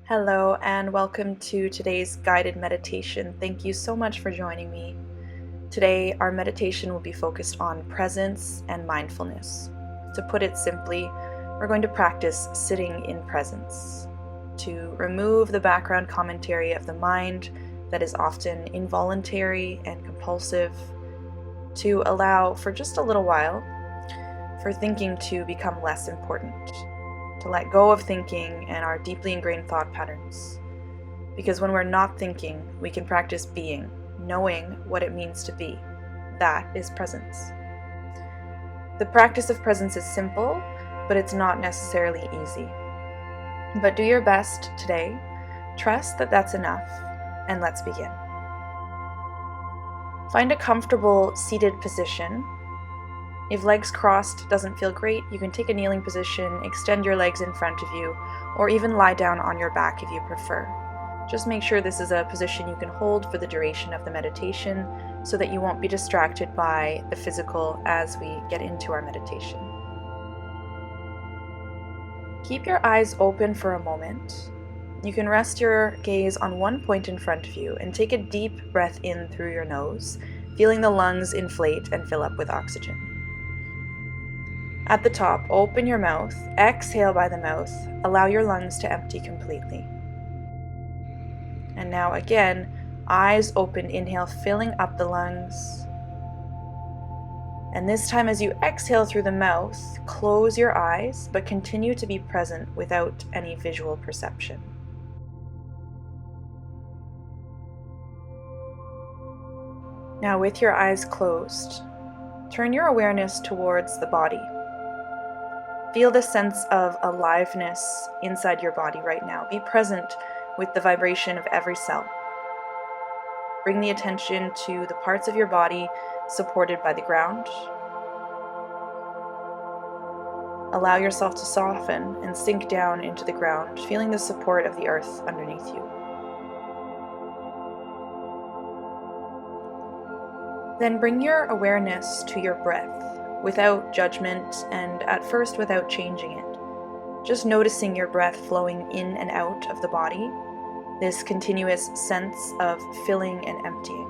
Hello and welcome to today's guided meditation. Thank you so much for joining me. Today, our meditation will be focused on presence and mindfulness. To put it simply, we're going to practice sitting in presence, to remove the background commentary of the mind that is often involuntary and compulsive, to allow for just a little while for thinking to become less important, to let go of thinking and our deeply ingrained thought patterns. Because when we're not thinking, we can practice being, knowing what it means to be. That is presence. The practice of presence is simple, but it's not necessarily easy. But do your best today. Trust that that's enough, and let's begin. Find a comfortable seated position. If legs crossed doesn't feel great, you can take a kneeling position, extend your legs in front of you, or even lie down on your back if you prefer. Just make sure this is a position you can hold for the duration of the meditation so that you won't be distracted by the physical as we get into our meditation. Keep your eyes open for a moment. You can rest your gaze on one point in front of you and take a deep breath in through your nose, feeling the lungs inflate and fill up with oxygen. At the top, open your mouth, exhale by the mouth, allow your lungs to empty completely. And now again, eyes open, inhale, filling up the lungs. And this time as you exhale through the mouth, close your eyes, but continue to be present without any visual perception. Now with your eyes closed, turn your awareness towards the body. Feel the sense of aliveness inside your body right now. Be present with the vibration of every cell. Bring the attention to the parts of your body supported by the ground. Allow yourself to soften and sink down into the ground, feeling the support of the earth underneath you. Then bring your awareness to your breath, without judgment and at first without changing it. Just noticing your breath flowing in and out of the body, this continuous sense of filling and emptying.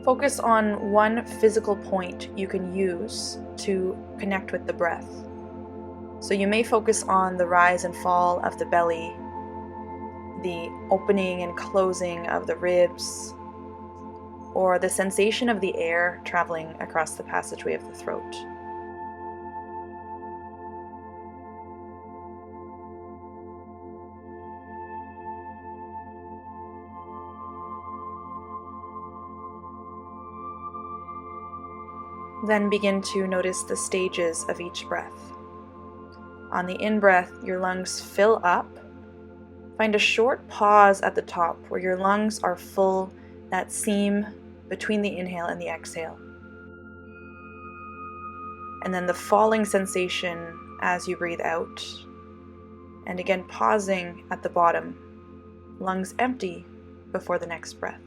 Focus on one physical point you can use to connect with the breath. So you may focus on the rise and fall of the belly, the opening and closing of the ribs, or the sensation of the air traveling across the passageway of the throat. Then begin to notice the stages of each breath. On the in-breath, your lungs fill up. Find a short pause at the top where your lungs are full, that seam between the inhale and the exhale. And then the falling sensation as you breathe out. And again, pausing at the bottom, lungs empty before the next breath.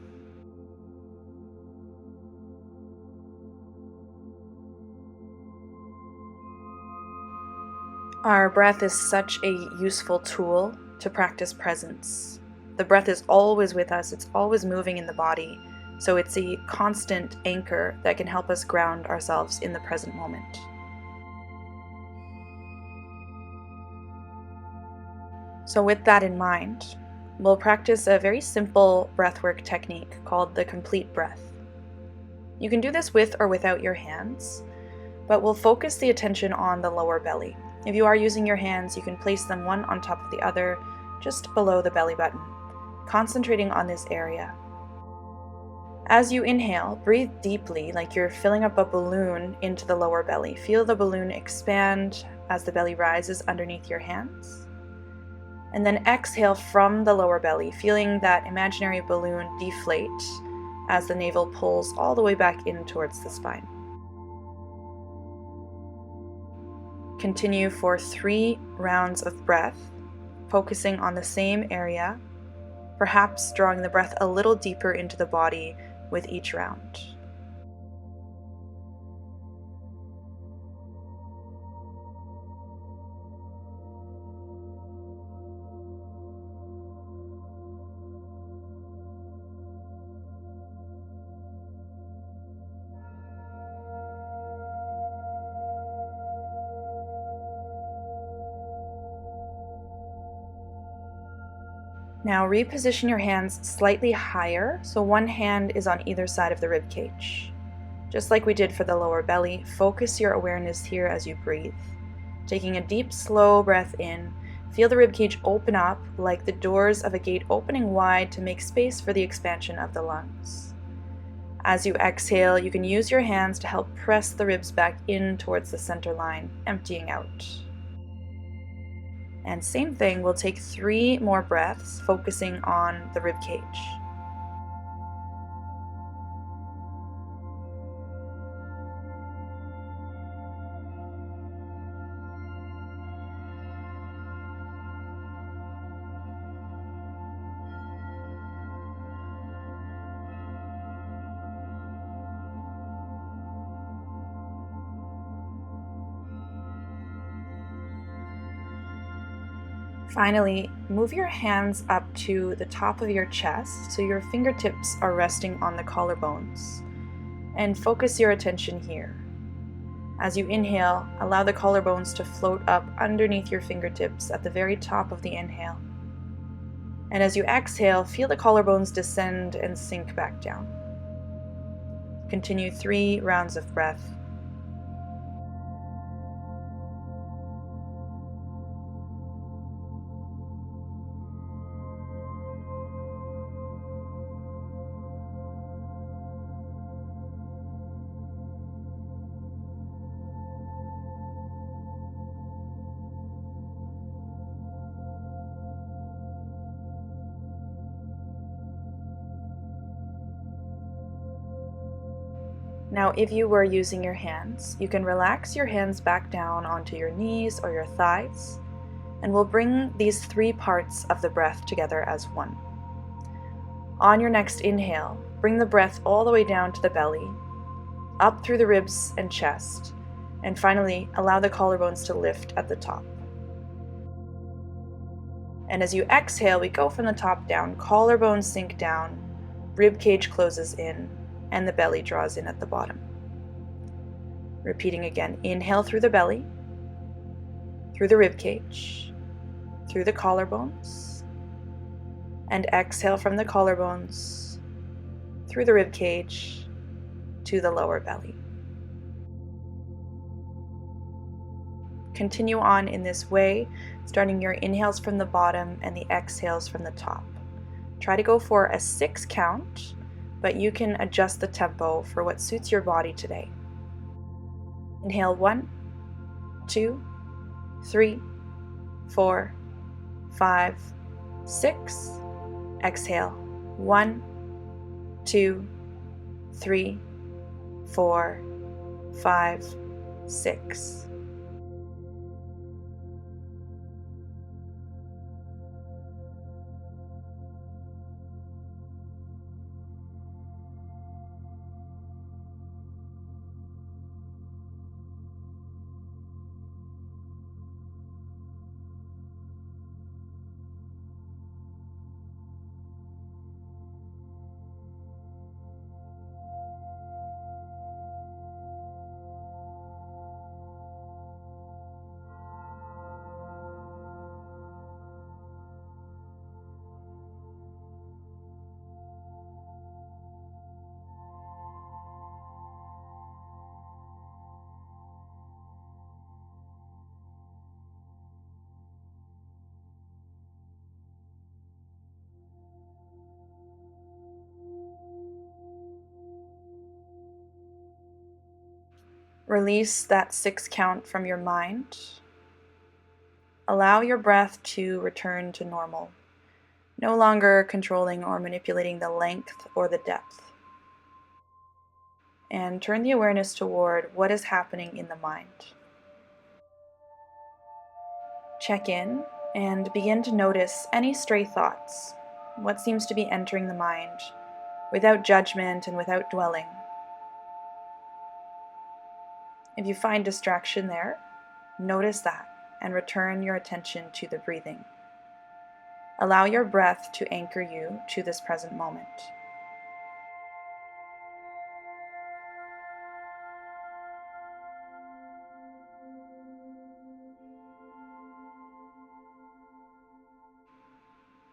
Our breath is such a useful tool to practice presence. The breath is always with us, it's always moving in the body, so it's a constant anchor that can help us ground ourselves in the present moment. So with that in mind, we'll practice a very simple breathwork technique called the complete breath. You can do this with or without your hands, but we'll focus the attention on the lower belly. If you are using your hands, you can place them one on top of the other, just below the belly button, concentrating on this area. As you inhale, breathe deeply like you're filling up a balloon into the lower belly. Feel the balloon expand as the belly rises underneath your hands. And then exhale from the lower belly, feeling that imaginary balloon deflate as the navel pulls all the way back in towards the spine. Continue for 3 rounds of breath, focusing on the same area, perhaps drawing the breath a little deeper into the body with each round. Now reposition your hands slightly higher, so one hand is on either side of the rib cage. Just like we did for the lower belly, focus your awareness here as you breathe. Taking a deep, slow breath in, feel the rib cage open up like the doors of a gate opening wide to make space for the expansion of the lungs. As you exhale, you can use your hands to help press the ribs back in towards the center line, emptying out. And same thing, we'll take 3 more breaths, focusing on the rib cage. Finally, move your hands up to the top of your chest so your fingertips are resting on the collarbones, and focus your attention here. As you inhale, allow the collarbones to float up underneath your fingertips at the very top of the inhale. And as you exhale, feel the collarbones descend and sink back down. Continue 3 rounds of breath. Now, if you were using your hands, you can relax your hands back down onto your knees or your thighs, and we'll bring these 3 parts of the breath together as one. On your next inhale, bring the breath all the way down to the belly, up through the ribs and chest, and finally allow the collarbones to lift at the top. And as you exhale, we go from the top down, collarbones sink down, rib cage closes in, and the belly draws in at the bottom. Repeating again, inhale through the belly, through the rib cage, through the collarbones, and exhale from the collarbones, through the rib cage, to the lower belly. Continue on in this way, starting your inhales from the bottom and the exhales from the top. Try to go for a 6 count, but you can adjust the tempo for what suits your body today. Inhale 1, 2, 3, 4, 5, 6. Exhale 1, 2, 3, 4, 5, 6. Release that 6 count from your mind. Allow your breath to return to normal, no longer controlling or manipulating the length or the depth. And turn the awareness toward what is happening in the mind. Check in and begin to notice any stray thoughts, what seems to be entering the mind without judgment and without dwelling. If you find distraction there, notice that and return your attention to the breathing. Allow your breath to anchor you to this present moment.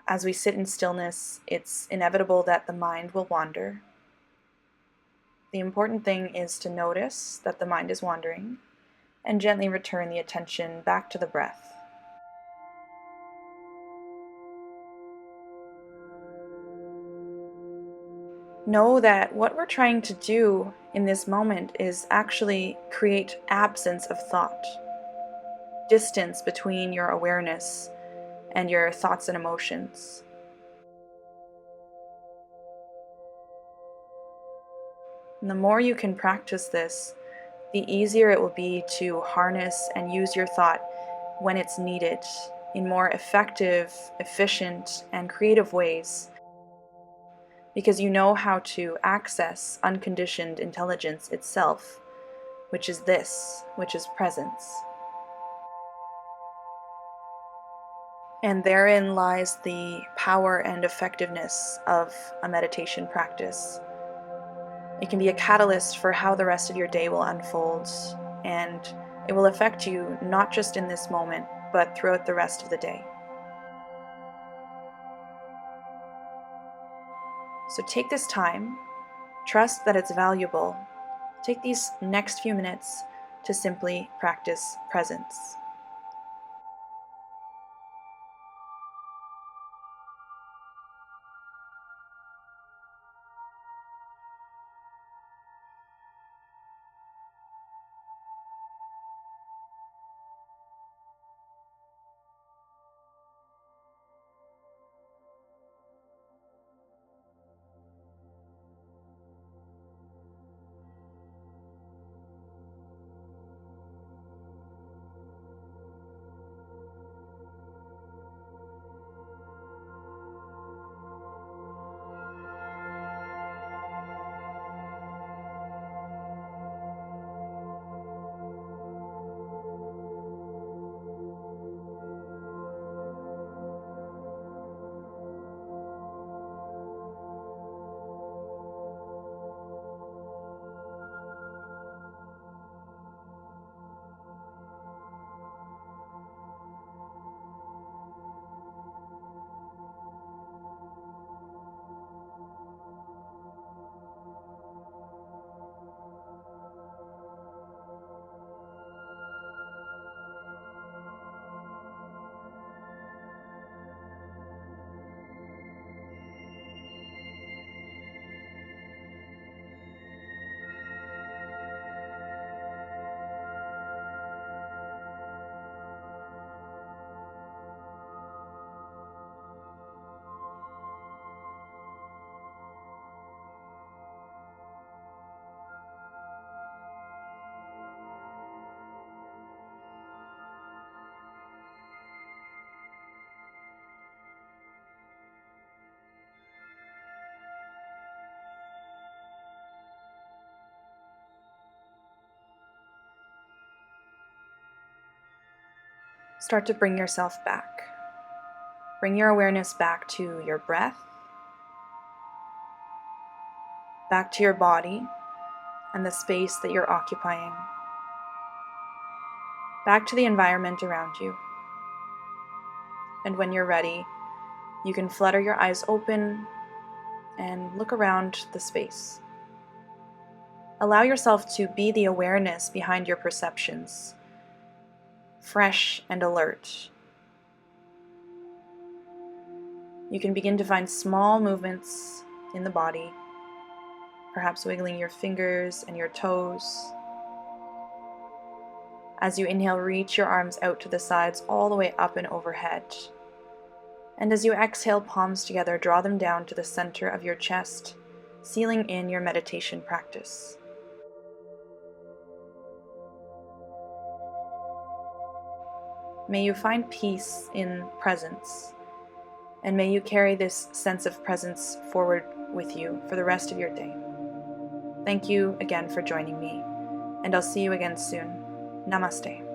As we sit in stillness, it's inevitable that the mind will wander. The important thing is to notice that the mind is wandering and gently return the attention back to the breath. Know that what we're trying to do in this moment is actually create absence of thought, distance between your awareness and your thoughts and emotions. And the more you can practice this, the easier it will be to harness and use your thought when it's needed in more effective, efficient, and creative ways, because you know how to access unconditioned intelligence itself, which is presence. And therein lies the power and effectiveness of a meditation practice. It can be a catalyst for how the rest of your day will unfold, and it will affect you not just in this moment, but throughout the rest of the day. So take this time, trust that it's valuable. Take these next few minutes to simply practice presence. Start to bring yourself back. Bring your awareness back to your breath, back to your body and the space that you're occupying, back to the environment around you. And when you're ready, you can flutter your eyes open and look around the space. Allow yourself to be the awareness behind your perceptions, fresh and alert. You can begin to find small movements in the body, perhaps wiggling your fingers and your toes. As you inhale, reach your arms out to the sides all the way up and overhead. And as you exhale, palms together, draw them down to the center of your chest, sealing in your meditation practice. May you find peace in presence, and may you carry this sense of presence forward with you for the rest of your day. Thank you again for joining me, and I'll see you again soon. Namaste.